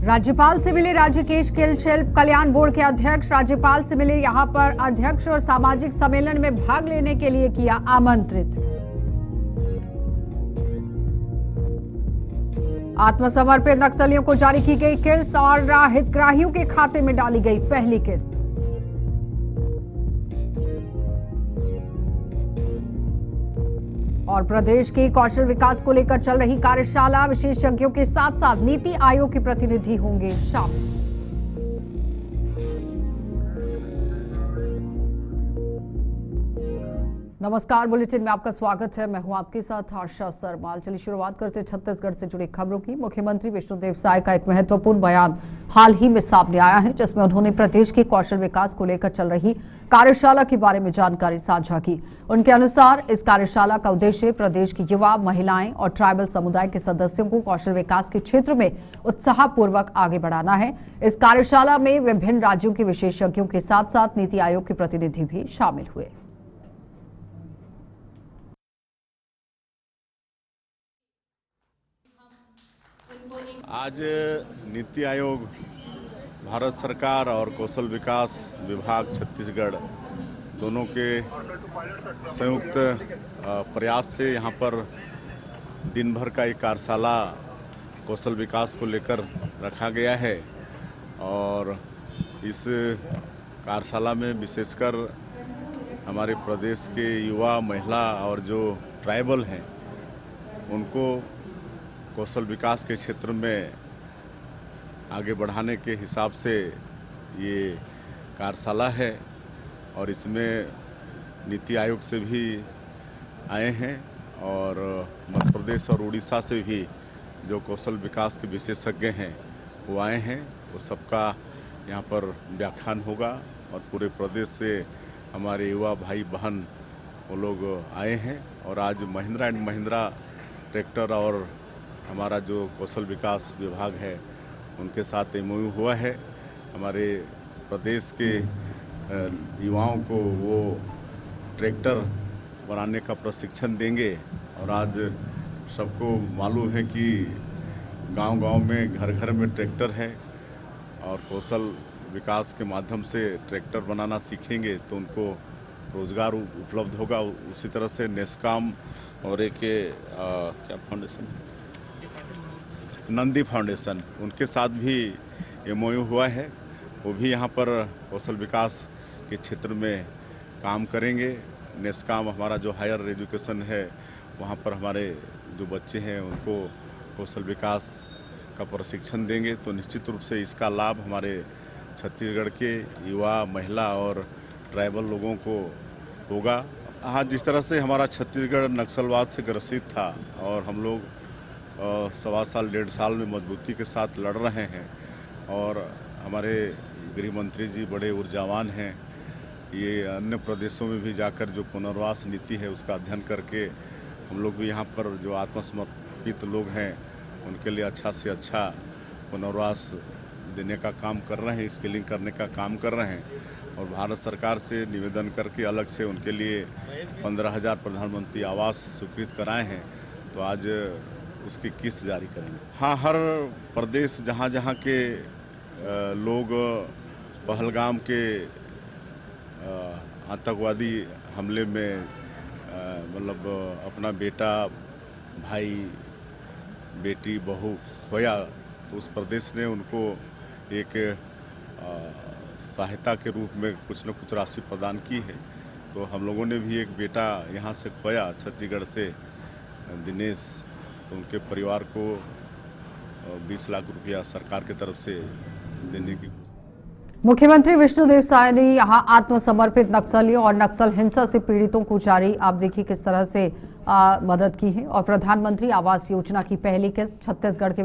राज्यपाल से मिले राज्य के स्किल शिल्प कल्याण बोर्ड के अध्यक्ष। राज्यपाल से मिले यहां पर अध्यक्ष और सामाजिक सम्मेलन में भाग लेने के लिए किया आमंत्रित। आत्मसमर्पित नक्सलियों को जारी की गई किस्त और हितग्राहियों के खाते में डाली गई पहली किस्त। और प्रदेश के कौशल विकास को लेकर चल रही कार्यशाला, विशेषज्ञों के साथ साथ नीति आयोग के प्रतिनिधि होंगे शामिल। नमस्कार, बुलेटिन में आपका स्वागत है। मैं हूं आपके साथ आशा सरमाल। चलिए शुरुआत करते हैं छत्तीसगढ़ से जुड़ी खबरों की। मुख्यमंत्री विष्णुदेव साय का एक महत्वपूर्ण बयान हाल ही में सामने आया है, जिसमें उन्होंने प्रदेश के कौशल विकास को लेकर चल रही कार्यशाला के बारे में जानकारी साझा की। उनके अनुसार इस कार्यशाला का उद्देश्य प्रदेश की युवा, महिलाएं और ट्राइबल समुदाय के सदस्यों को कौशल विकास के क्षेत्र में उत्साहपूर्वक आगे बढ़ाना है। इस कार्यशाला में विभिन्न राज्यों के विशेषज्ञों के साथ साथ नीति आयोग के प्रतिनिधि भी शामिल हुए। आज नीति आयोग, भारत सरकार और कौशल विकास विभाग छत्तीसगढ़ दोनों के संयुक्त प्रयास से यहाँ पर दिन भर का एक कार्यशाला कौशल विकास को लेकर रखा गया है। और इस कार्यशाला में विशेषकर हमारे प्रदेश के युवा, महिला और जो ट्राइबल हैं उनको कौशल विकास के क्षेत्र में आगे बढ़ाने के हिसाब से ये कार्यशाला है। और इसमें नीति आयोग से भी आए हैं और मध्य प्रदेश और उड़ीसा से भी जो कौशल विकास के विशेषज्ञ हैं वो आए हैं। वो सबका यहाँ पर व्याख्यान होगा और पूरे प्रदेश से हमारे युवा भाई बहन वो लोग आए हैं। और आज महिंद्रा एंड महिंद्रा ट्रैक्टर और हमारा जो कौशल विकास विभाग है उनके साथ एमओयू हुआ है। हमारे प्रदेश के युवाओं को वो ट्रैक्टर बनाने का प्रशिक्षण देंगे। और आज सबको मालूम है कि गांव-गांव में, घर-घर में ट्रैक्टर है और कौशल विकास के माध्यम से ट्रैक्टर बनाना सीखेंगे तो उनको रोज़गार उपलब्ध होगा। उसी तरह से नेस्काम और एक क्या फाउंडेशन, नंदी फाउंडेशन, उनके साथ भी एमओयू हुआ है। वो भी यहाँ पर कौशल विकास के क्षेत्र में काम करेंगे। नेस्काम हमारा जो हायर एजुकेशन है वहाँ पर हमारे जो बच्चे हैं उनको कौशल विकास का प्रशिक्षण देंगे। तो निश्चित रूप से इसका लाभ हमारे छत्तीसगढ़ के युवा, महिला और ट्राइबल लोगों को होगा। हाँ, जिस तरह से हमारा छत्तीसगढ़ नक्सलवाद से ग्रसित था और हम लोग सवा साल, 1.5 साल में मजबूती के साथ लड़ रहे हैं और हमारे गृह मंत्री जी बड़े ऊर्जावान हैं। ये अन्य प्रदेशों में भी जाकर जो पुनर्वास नीति है उसका अध्ययन करके हम लोग भी यहाँ पर जो आत्मसमर्पित लोग हैं उनके लिए अच्छा से अच्छा पुनर्वास देने का काम कर रहे हैं, स्किलिंग करने का काम कर रहे हैं। और भारत सरकार से निवेदन करके अलग से उनके लिए 15,000 प्रधानमंत्री आवास स्वीकृत कराए हैं। तो आज उसकी किस्त जारी करेंगे। हाँ, हर प्रदेश जहाँ जहाँ के लोग पहलगाम के आतंकवादी हमले में मतलब अपना बेटा, भाई, बेटी, बहू खोया, तो उस प्रदेश ने उनको एक सहायता के रूप में कुछ न कुछ राशि प्रदान की है। तो हम लोगों ने भी एक बेटा यहाँ से खोया, छत्तीसगढ़ से, दिनेश, तो उनके परिवार को 20 लाख रुपया सरकार की तरफ से देने की। मुख्यमंत्री विष्णुदेव साय ने यहां आत्मसमर्पित नक्सलियों और नक्सल हिंसा से पीड़ितों को जारी, आप देखिए किस तरह से मदद की है। और प्रधानमंत्री आवास योजना की पहली किस्त छत्तीसगढ़ के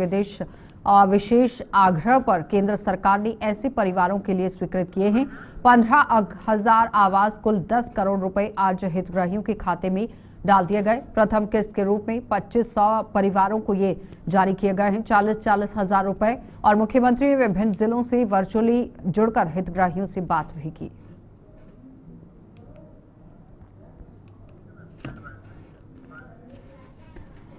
विशेष आग्रह पर केंद्र सरकार ने ऐसे परिवारों के लिए स्वीकृत किए हैं। 15,000 आवास, कुल 10 करोड़ रुपए आज हितग्राहियों के खाते में डाल दिए गए। प्रथम किस्त के रूप में 2500 परिवारों को ये जारी किए गए हैं 40-40 हजार रुपए। और मुख्यमंत्री ने विभिन्न जिलों से वर्चुअली जुड़कर हितग्राहियों से बात भी की।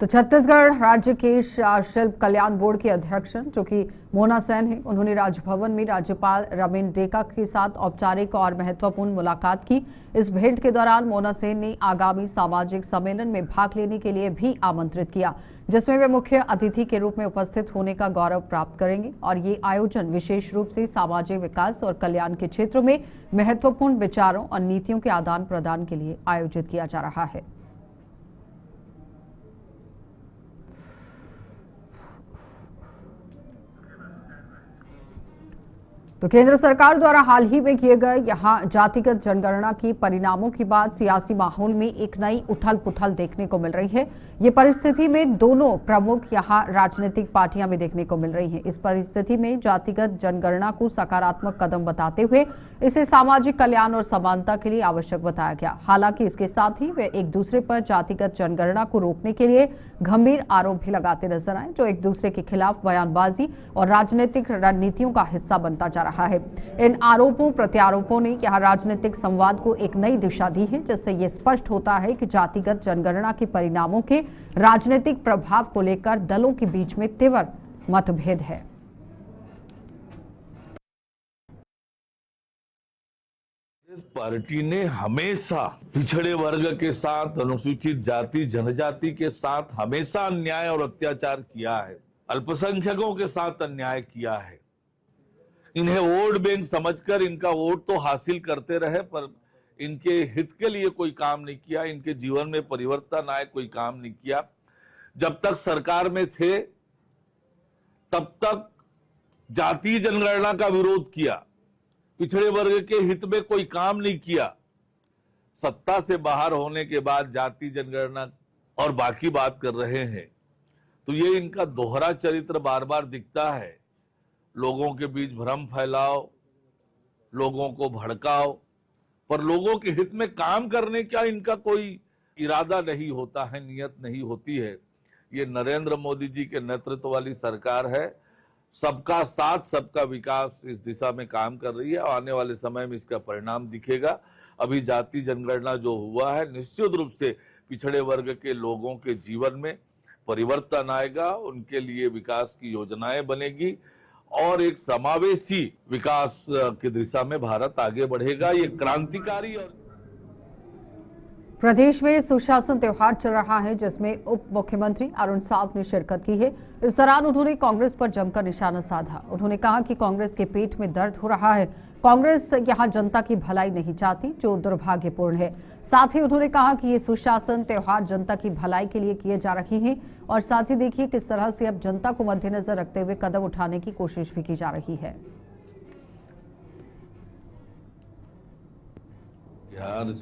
तो छत्तीसगढ़ राज्य के शिल्प कल्याण बोर्ड के अध्यक्ष जो कि मोना सेन है, उन्होंने राजभवन में राज्यपाल रमेन डेका के साथ औपचारिक और महत्वपूर्ण मुलाकात की। इस भेंट के दौरान मोना सेन ने आगामी सामाजिक सम्मेलन में भाग लेने के लिए भी आमंत्रित किया, जिसमें वे मुख्य अतिथि के रूप में उपस्थित होने का गौरव प्राप्त करेंगे। और ये आयोजन विशेष रूप से सामाजिक विकास और कल्याण के क्षेत्रों में महत्वपूर्ण विचारों और नीतियों के आदान प्रदान के लिए आयोजित किया जा रहा है। तो केंद्र सरकार द्वारा हाल ही में किए गए यहां जातिगत जनगणना की परिणामों के बाद सियासी माहौल में एक नई उथल पुथल देखने को मिल रही है। ये परिस्थिति में दोनों प्रमुख यहां राजनीतिक पार्टियां भी देखने को मिल रही हैं। इस परिस्थिति में जातिगत जनगणना को सकारात्मक कदम बताते हुए इसे सामाजिक कल्याण और समानता के लिए आवश्यक बताया गया। हालांकि इसके साथ ही वे एक दूसरे पर जातिगत जनगणना को रोकने के लिए गंभीर आरोप भी लगाते नजर आए, जो एक दूसरे के खिलाफ बयानबाजी और राजनीतिक रणनीतियों का हिस्सा बनता जा रहा है। इन आरोपों प्रत्यारोपों ने यहां राजनीतिक संवाद को एक नई दिशा दी है, जिससे ये स्पष्ट होता है कि जातिगत जनगणना के परिणामों के राजनीतिक प्रभाव को लेकर दलों के बीच में तीव्र मतभेद है। पार्टी ने हमेशा पिछड़े वर्ग के साथ, अनुसूचित जाति जनजाति के साथ हमेशा अन्याय और अत्याचार किया है। अल्पसंख्यकों के साथ अन्याय किया है। इन्हें वोट बैंक समझकर इनका वोट तो हासिल करते रहे, पर इनके हित के लिए कोई काम नहीं किया, इनके जीवन में परिवर्तन आए कोई काम नहीं किया। जब तक सरकार में थे तब तक जातीय जनगणना का विरोध किया, पिछड़े वर्ग के हित में कोई काम नहीं किया। सत्ता से बाहर होने के बाद जाति जनगणना और बाकी बात कर रहे हैं, तो ये इनका दोहरा चरित्र बार बार दिखता है। लोगों के बीच भ्रम फैलाओ, लोगों को भड़काओ, पर लोगों के हित में काम करने का इनका कोई इरादा नहीं होता है, नियत नहीं होती है। ये नरेंद्र मोदी जी के नेतृत्व वाली सरकार है, सबका साथ सबका विकास इस दिशा में काम कर रही है और आने वाले समय में इसका परिणाम दिखेगा। अभी जाति जनगणना जो हुआ है, निश्चित रूप से पिछड़े वर्ग के लोगों के जीवन में परिवर्तन आएगा, उनके लिए विकास की योजनाएं बनेगी और एक समावेशी विकास की दिशा में भारत आगे बढ़ेगा। ये क्रांतिकारी। और प्रदेश में सुशासन त्योहार चल रहा है, जिसमें उप मुख्यमंत्री अरुण साव ने शिरकत की है। इस दौरान उन्होंने कांग्रेस पर जमकर निशाना साधा। उन्होंने कहा कि कांग्रेस के पेट में दर्द हो रहा है, कांग्रेस यहां जनता की भलाई नहीं चाहती, जो दुर्भाग्यपूर्ण है। साथ ही उन्होंने कहा कि ये सुशासन त्योहार जनता की भलाई के लिए किए जा रहे हैं और साथ ही देखिए किस तरह से अब जनता को मद्देनजर रखते हुए कदम उठाने की कोशिश भी की जा रही है। यार,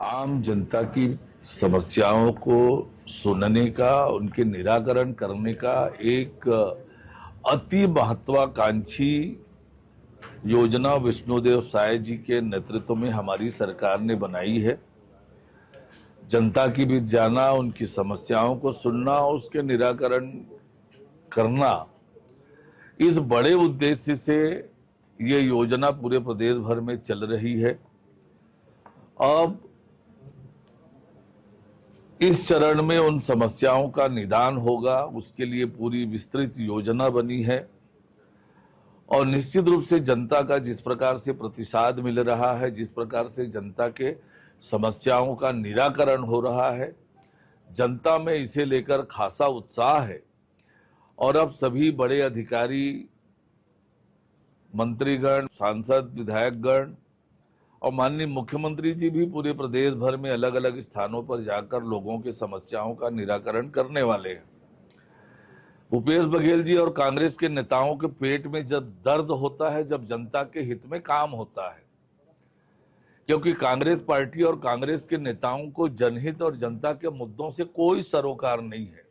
आम जनता की समस्याओं को सुनने का, उनके निराकरण करने का एक अति महत्वाकांक्षी योजना विष्णुदेव साय जी के नेतृत्व में हमारी सरकार ने बनाई है। जनता की बीच जाना, उनकी समस्याओं को सुनना, उसके निराकरण करना, इस बड़े उद्देश्य से ये योजना पूरे प्रदेश भर में चल रही है। अब इस चरण में उन समस्याओं का निदान होगा, उसके लिए पूरी विस्तृत योजना बनी है और निश्चित रूप से जनता का जिस प्रकार से प्रतिसाद मिल रहा है, जिस प्रकार से जनता के समस्याओं का निराकरण हो रहा है, जनता में इसे लेकर खासा उत्साह है। और अब सभी बड़े अधिकारी, मंत्रीगण, सांसद, विधायकगण और माननीय मुख्यमंत्री जी भी पूरे प्रदेश भर में अलग अलग स्थानों पर जाकर लोगों के समस्याओं का निराकरण करने वाले हैं। भूपेश बघेल जी और कांग्रेस के नेताओं के पेट में जब दर्द होता है, जब जनता के हित में काम होता है, क्योंकि कांग्रेस पार्टी और कांग्रेस के नेताओं को जनहित और जनता के मुद्दों से कोई सरोकार नहीं है।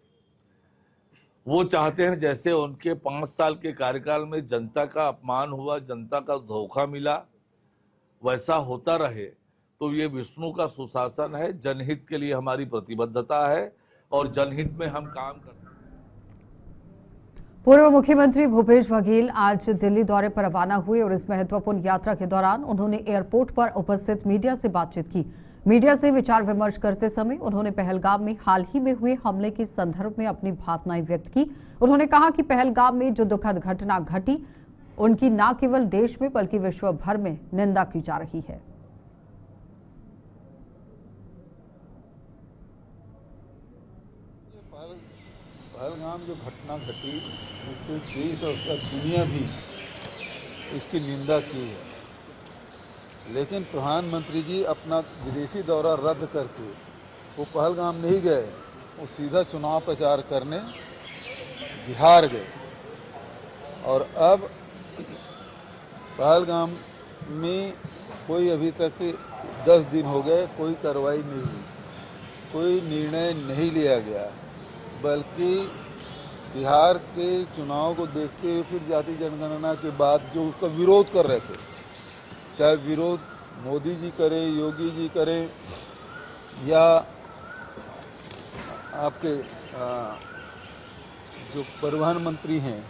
वो चाहते हैं जैसे उनके 5 साल के कार्यकाल में जनता का अपमान हुआ, जनता का धोखा मिला, वैसा होता रहे। तो ये विष्णु का सुशासन है, जनहित के लिए हमारी प्रतिबद्धता है और जनहित में हम काम करते हैं। पूर्व मुख्यमंत्री भूपेश बघेल आज दिल्ली दौरे पर रवाना हुए और इस महत्वपूर्ण यात्रा के दौरान उन्होंने एयरपोर्ट पर उपस्थित मीडिया से बातचीत की। मीडिया से विचार विमर्श करते समय उन्होंने पहलगाम में हाल ही में हुए हमले के संदर्भ में अपनी भावनाएं व्यक्त की। उन्होंने कहा कि पहलगाम में जो दुखद घटना घटी उनकी न केवल देश में बल्कि विश्व भर में निंदा की जा रही है। पहलगाम जो घटना घटी उससे देश और दुनिया भी इसकी निंदा की है, लेकिन प्रधानमंत्री जी अपना विदेशी दौरा रद्द करके वो पहलगाम नहीं गए, वो सीधा चुनाव प्रचार करने बिहार गए। और अब पहलगाम में कोई अभी तक 10 दिन हो गए कोई कार्रवाई नहीं हुई, कोई निर्णय नहीं लिया गया, बल्कि बिहार के चुनाव को देखते हुए फिर जाति जनगणना के बाद जो उसका विरोध कर रहे थे, चाहे विरोध मोदी जी करें, योगी जी करें या आपके जो परिवहन मंत्री हैं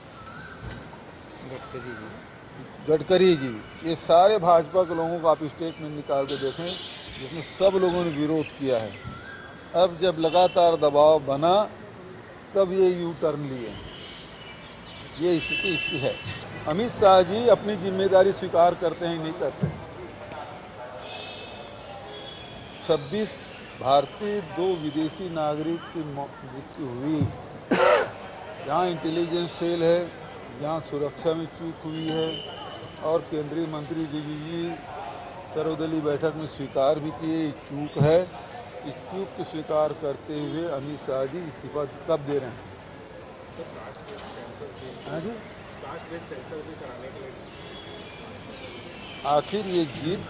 गडकरी जी, ये सारे भाजपा के लोगों को आप स्टेटमेंट निकाल के देखें जिसमें सब लोगों ने विरोध किया है। अब जब लगातार दबाव बना तब ये यू टर्न लिए, ये स्थिति है। अमित शाह जी अपनी जिम्मेदारी स्वीकार करते हैं नहीं करते। 26 भारतीय 2 विदेशी नागरिक की मृत्यु हुई, जहाँ इंटेलिजेंस फेल है, जहाँ सुरक्षा में चूक हुई है, और केंद्रीय मंत्री जी सर्वदलीय बैठक में स्वीकार भी किए चूक है। इस चूक को स्वीकार करते हुए अमित शाह जी इस्तीफा कब दे रहे हैं? आखिर ये जीत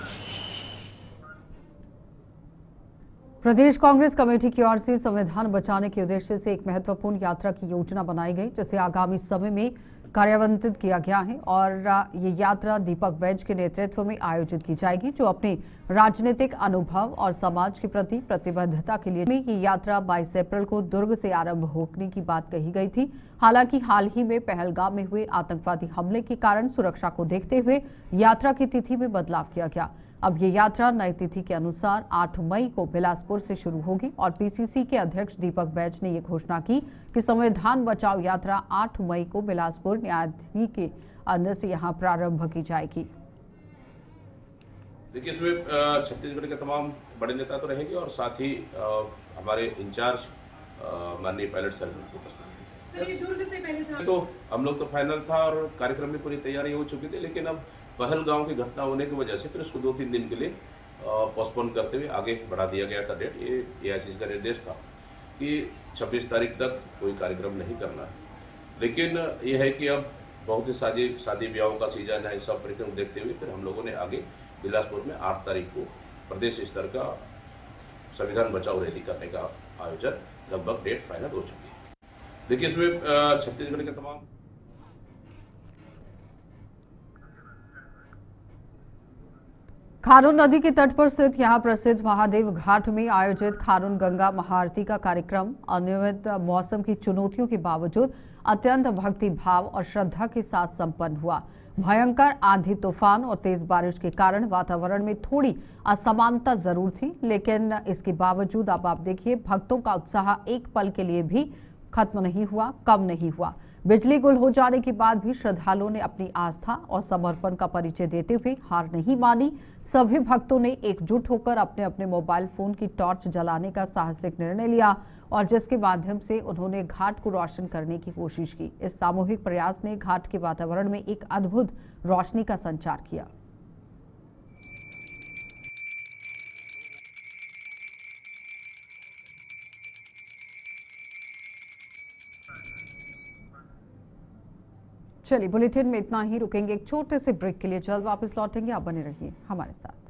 प्रदेश कांग्रेस कमेटी की ओर से संविधान बचाने के उद्देश्य से एक महत्वपूर्ण यात्रा की योजना बनाई गई, जिसे आगामी समय में कार्यान्वित किया गया है और ये यात्रा दीपक बैज के नेतृत्व में आयोजित की जाएगी, जो अपने राजनीतिक अनुभव और समाज के प्रति प्रतिबद्धता के लिए ये यात्रा 22 अप्रैल को दुर्ग से आरंभ होने की बात कही गई थी। हालांकि हाल ही में पहलगाम में हुए आतंकवादी हमले के कारण सुरक्षा को देखते हुए यात्रा की तिथि में बदलाव किया गया। अब ये यात्रा नई तिथि के अनुसार 8 मई को बिलासपुर से शुरू होगी और पीसीसी के अध्यक्ष दीपक बैज ने ये घोषणा की कि संविधान बचाओ यात्रा 8 मई को बिलासपुर न्यायाधीश के अंदर से यहां प्रारंभ की जाएगी। देखिए, इसमें छत्तीसगढ़ के तमाम बड़े नेता तो रहेंगे और साथ ही हमारे इंचार्ज माननीय पायलट सर को सर, ये दुर्ग से पहले था तो हम लोग तो फाइनल था और कार्यक्रम में पूरी तैयारी हो चुकी थी, लेकिन अब पहलगाम की घटना होने की वजह से फिर उसको 2-3 दिन के लिए पोस्टपोन करते हुए आगे बढ़ा दिया गया था डेट। ये एआईसीसी का निर्देश था कि 26 तारीख तक कोई कार्यक्रम नहीं करना है, लेकिन ये है कि अब बहुत ही शादी ब्याहों का सीजन है, सब परिस्थितियों को देखते हुए फिर हम लोगों ने आगे बिलासपुर में 8 तारीख को प्रदेश स्तर का संविधान बचाओ रैली करने का आयोजन लगभग डेट फाइनल हो चुकी है। देखिए, इसमें छत्तीसगढ़ के तमाम खारून नदी के तट पर स्थित यहां प्रसिद्ध महादेव घाट में आयोजित खारून गंगा महाआरती का कार्यक्रम अनियमित मौसम की चुनौतियों के बावजूद अत्यंत भक्ति भाव और श्रद्धा के साथ संपन्न हुआ। भयंकर आंधी तूफान और तेज बारिश के कारण वातावरण में थोड़ी असमानता जरूर थी, लेकिन इसके बावजूद अब आप देखिए भक्तों का उत्साह एक पल के लिए भी खत्म नहीं हुआ, कम नहीं हुआ। बिजली गुल हो जाने के बाद भी श्रद्धालुओं ने अपनी आस्था और समर्पण का परिचय देते हुए हार नहीं मानी। सभी भक्तों ने एकजुट होकर अपने अपने मोबाइल फोन की टॉर्च जलाने का साहसिक निर्णय लिया और जिसके माध्यम से उन्होंने घाट को रोशन करने की कोशिश की। इस सामूहिक प्रयास ने घाट के वातावरण में एक अद्भुत रोशनी का संचार किया। चलिए, बुलेटिन में इतना ही। रुकेंगे एक छोटे से ब्रेक के लिए, जल्द वापस लौटेंगे। आप बने रहिए हमारे साथ।